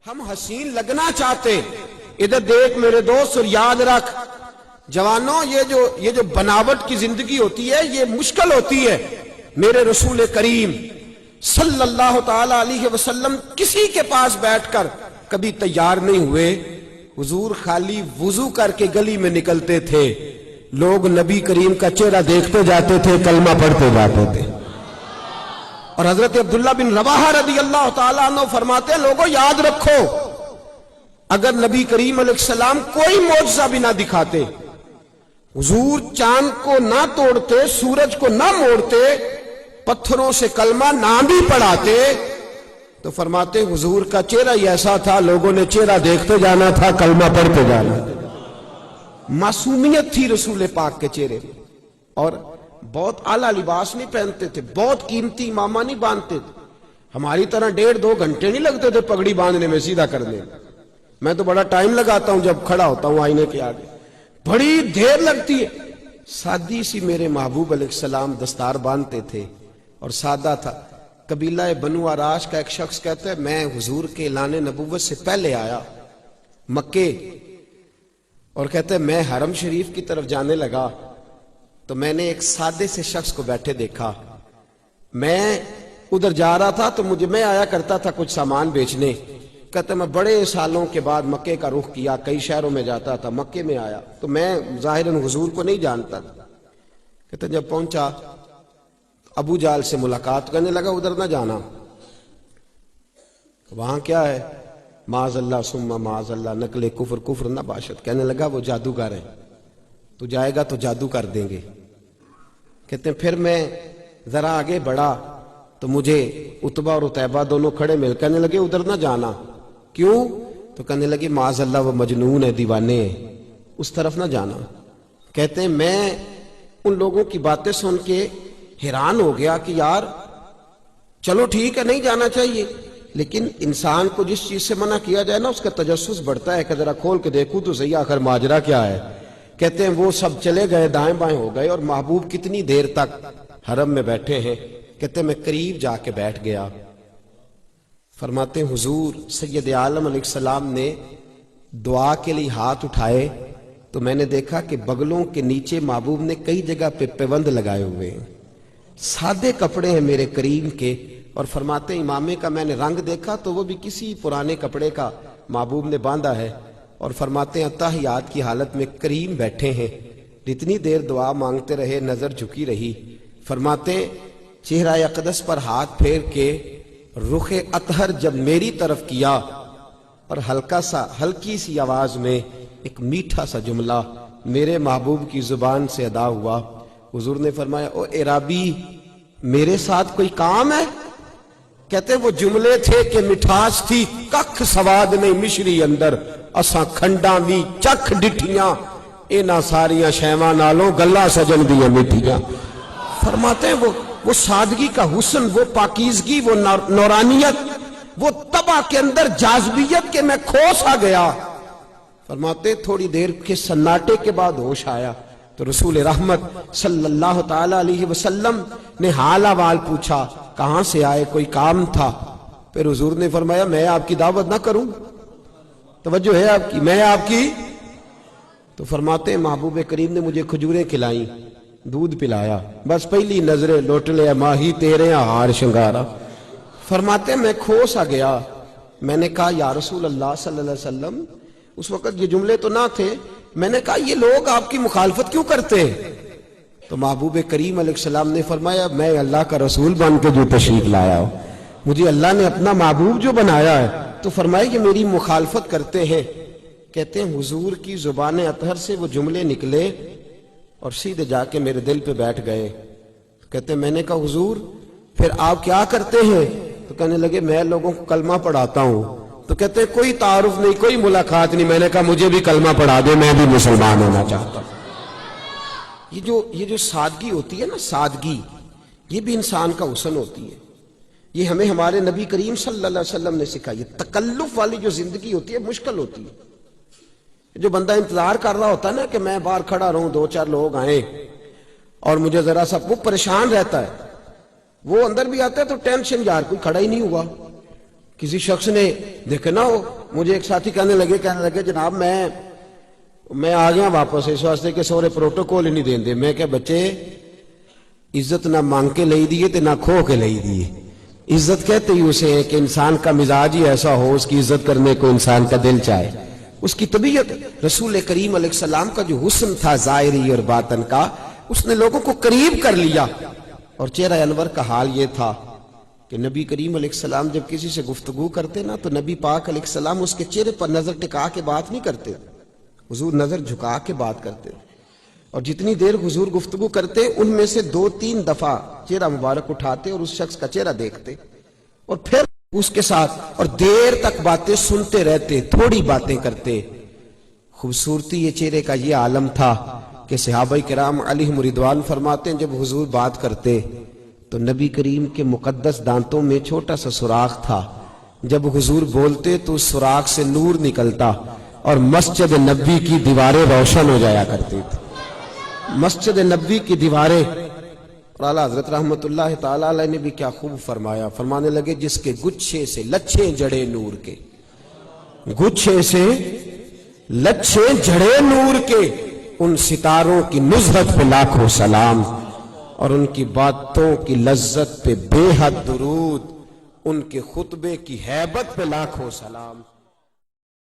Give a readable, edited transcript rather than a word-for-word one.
ہم حسین لگنا چاہتے، ادھر دیکھ میرے دوست اور یاد رکھ جوانوں، یہ جو بناوٹ کی زندگی ہوتی ہے یہ مشکل ہوتی ہے۔ میرے رسول کریم صلی اللہ تعالی علیہ وسلم کسی کے پاس بیٹھ کر کبھی تیار نہیں ہوئے، حضور خالی وضو کر کے گلی میں نکلتے تھے، لوگ نبی کریم کا چہرہ دیکھتے جاتے تھے، کلمہ پڑھتے جاتے تھے۔ اور حضرت عبداللہ بن رواحہ رضی اللہ تعالیٰ عنہ فرماتے ہیں، لوگوں یاد رکھو اگر نبی کریم علیہ السلام کوئی معجزہ بھی نہ دکھاتے، حضور چاند کو نہ توڑتے، سورج کو نہ موڑتے، پتھروں سے کلمہ نہ بھی پڑھاتے، تو فرماتے حضور کا چہرہ ہی ایسا تھا، لوگوں نے چہرہ دیکھتے جانا تھا، کلمہ پڑھتے جانا تھا۔ معصومیت تھی رسول پاک کے چہرے میں، اور بہت اعلیٰ لباس نہیں پہنتے تھے، بہت قیمتی امامہ نہیں باندھتے تھے، ہماری طرح 1.5-2 گھنٹے نہیں لگتے تھے پگڑی باندھنے میں، سیدھا کرنے میں۔ میں تو بڑا ٹائم لگاتا ہوں جب کھڑا ہوتا ہوں آئینے کے آگے، بڑی دیر لگتی ہے۔ سادی سی میرے محبوب علیہ السلام دستار باندھتے تھے، اور سادہ تھا۔ قبیلہ بنو آراش کا ایک شخص کہتا ہے، میں حضور کے اعلان نبوت سے پہلے آیا مکے، اور کہتا ہے میں حرم شریف کی طرف جانے لگا تو میں نے ایک سادے سے شخص کو بیٹھے دیکھا، میں ادھر جا رہا تھا تو میں آیا کرتا تھا کچھ سامان بیچنے، کہتا میں بڑے سالوں کے بعد مکے کا رخ کیا، کئی شہروں میں جاتا تھا، مکے میں آیا تو میں ظاہراً حضور کو نہیں جانتا تھا۔ کہتا جب پہنچا ابو جال سے ملاقات کرنے لگا، ادھر نہ جانا، وہاں کیا ہے، معاذ اللہ ثم معاذ اللہ، نقل کفر نہ باشد، کہنے لگا وہ جادوگر ہیں، تو جائے گا تو جادو کر دیں گے۔ کہتے ہیں پھر میں ذرا آگے بڑھا تو مجھے عتبہ اور عتیبہ دونوں کھڑے مل، کہنے لگے ادھر نہ جانا، کیوں؟ تو کہنے لگے معاذ اللہ وہ مجنون ہے، دیوانے ہیں، اس طرف نہ جانا۔ کہتے ہیں میں ان لوگوں کی باتیں سن کے حیران ہو گیا کہ یار چلو ٹھیک ہے نہیں جانا چاہیے، لیکن انسان کو جس چیز سے منع کیا جائے نا اس کا تجسس بڑھتا ہے کہ ذرا کھول کے دیکھوں تو صحیح آخر ماجرا کیا ہے۔ کہتے ہیں وہ سب چلے گئے، دائیں بائیں ہو گئے، اور محبوب کتنی دیر تک حرم میں بیٹھے ہیں۔ کہتے ہیں میں قریب جا کے بیٹھ گیا، فرماتے ہیں حضور سید عالم علیہ السلام نے دعا کے لیے ہاتھ اٹھائے تو میں نے دیکھا کہ بغلوں کے نیچے محبوب نے کئی جگہ پہ پیوند لگائے ہوئے ہیں، سادے کپڑے ہیں میرے کریم کے، اور فرماتے ہیں امامے کا میں نے رنگ دیکھا تو وہ بھی کسی پرانے کپڑے کا محبوب نے باندھا ہے، اور فرماتے ہیں تحیات کی حالت میں کریم بیٹھے ہیں، جتنی دیر دعا مانگتے رہے نظر جھکی رہی۔ فرماتے ہیں چہرہ اقدس پر ہاتھ پھیر کے رخ اطہر جب میری طرف کیا، اور ہلکی سی آواز میں ایک میٹھا سا جملہ میرے محبوب کی زبان سے ادا ہوا، حضور نے فرمایا او عرابی میرے ساتھ کوئی کام ہے؟ کہتے وہ جملے تھے کہ مٹھاس تھی ککھ سواد نہیں مشری اندر، اساں کھنڈاں بھی چکھ ڈٹھیاں، اینا ساریاں شیواں نالوں گلہ سجن دیاں میٹھیاں۔ فرماتے ہیں وہ سادگی کا حسن، وہ پاکیزگی، وہ نورانیت، وہ طبع کے اندر جاذبیت کہ میں کھو سا گیا۔ فرماتے تھوڑی دیر کے سناٹے کے بعد ہوش آیا تو رسول رحمت صلی اللہ تعالی علیہ وسلم نے حال احوال پوچھا، کہاں سے آئے، کوئی کام تھا؟ پھر حضور نے فرمایا میں آپ کی دعوت نہ کروں؟ توجہ ہے آپ کی، میں آپ کی؟ تو فرماتے ہیں محبوب کریم نے مجھے کھجوریں کھلائیں، دودھ پلایا، بس پہلی نظریں لوٹ لے ماہی تیرے ہار شنگارا۔ فرماتے ہیں میں کھو سا گیا، میں نے کہا یا رسول اللہ صلی اللہ علیہ وسلم، اس وقت یہ جملے تو نہ تھے، میں نے کہا یہ لوگ آپ کی مخالفت کیوں کرتے ہیں؟ تو محبوب کریم علیہ السلام نے فرمایا میں اللہ کا رسول بن کے جو تشریف لایا ہوں، مجھے اللہ نے اپنا محبوب جو بنایا ہے، تو فرمایا کہ میری مخالفت کرتے ہیں۔ کہتے ہیں حضور کی زبان اطہر سے وہ جملے نکلے اور سیدھے جا کے میرے دل پہ بیٹھ گئے۔ کہتے ہیں میں نے کہا حضور پھر آپ کیا کرتے ہیں؟ تو کہنے لگے میں لوگوں کو کلمہ پڑھاتا ہوں۔ تو کہتے ہیں کوئی تعارف نہیں، کوئی ملاقات نہیں۔ میں نے کہا مجھے بھی کلمہ پڑھا دے، میں بھی مسلمان ہونا چاہتا ہوں۔ یہ جو سادگی ہوتی ہے نا، سادگی، یہ بھی انسان کا حسن ہوتی ہے، یہ ہمیں ہمارے نبی کریم صلی اللہ علیہ وسلم نے سکھائی ہے۔ تکلف والی جو زندگی ہوتی ہے مشکل ہوتی ہے۔ جو بندہ انتظار کر رہا ہوتا ہے نا کہ میں باہر کھڑا رہوں، 2-4 لوگ آئیں اور مجھے ذرا سا، وہ پریشان رہتا ہے، وہ اندر بھی آتا ہے تو ٹینشن، یار کوئی کھڑا ہی نہیں ہوا، کسی شخص نے دیکھا نا، مجھے ایک ساتھی کہنے لگے جناب میں آ گیا واپس اس واسطے کہ سورے پروٹوکول ہی نہیں دین دے. میں کہ بچے عزت نہ مانگ کے لئی دیے تے نہ کھو کے لئی دیے. عزت کہتے ہی اسے ہے کہ انسان کا مزاج ہی ایسا ہو، اس کی عزت کرنے کو انسان کا دل چاہے، اس کی طبیعت. رسول کریم علیہ السلام کا جو حسن تھا ظاہری اور باطن کا، اس نے لوگوں کو قریب کر لیا. اور چہرہ انور کا حال یہ تھا کہ نبی کریم علیہ السلام جب کسی سے گفتگو کرتے نا تو نبی پاک علیہ السلام اس کے چہرے پر نظر ٹکا کے بات نہیں کرتے، حضور نظر جھکا کے بات کرتے. اور جتنی دیر حضور گفتگو کرتے ان میں سے 2-3 دفعہ چہرہ مبارک اٹھاتے اور اس شخص کا چہرہ دیکھتے اور پھر اس کے ساتھ اور دیر تک باتیں سنتے رہتے، تھوڑی باتیں کرتے. خوبصورتی یہ چہرے کا یہ عالم تھا کہ صحابہ کرام علیہم رضوان فرماتے ہیں جب حضور بات کرتے تو نبی کریم کے مقدس دانتوں میں چھوٹا سا سوراخ تھا. جب حضور بولتے تو اس سوراخ سے نور نکلتا اور مسجد نبی کی دیواریں روشن ہو جایا کرتی تھی. مسجد نبی کی دیواریں. اور اعلیٰ حضرت رحمت اللہ تعالی علیہ نے بھی کیا خوب فرمایا، فرمانے لگے جس کے گچھے سے لچھے جڑے نور کے، گچھے سے لچھے جڑے نور کے، ان ستاروں کی نزہت پہ لاکھوں سلام، اور ان کی باتوں کی لذت پہ بے حد درود، ان کے خطبے کی ہیبت پہ لاکھوں سلام.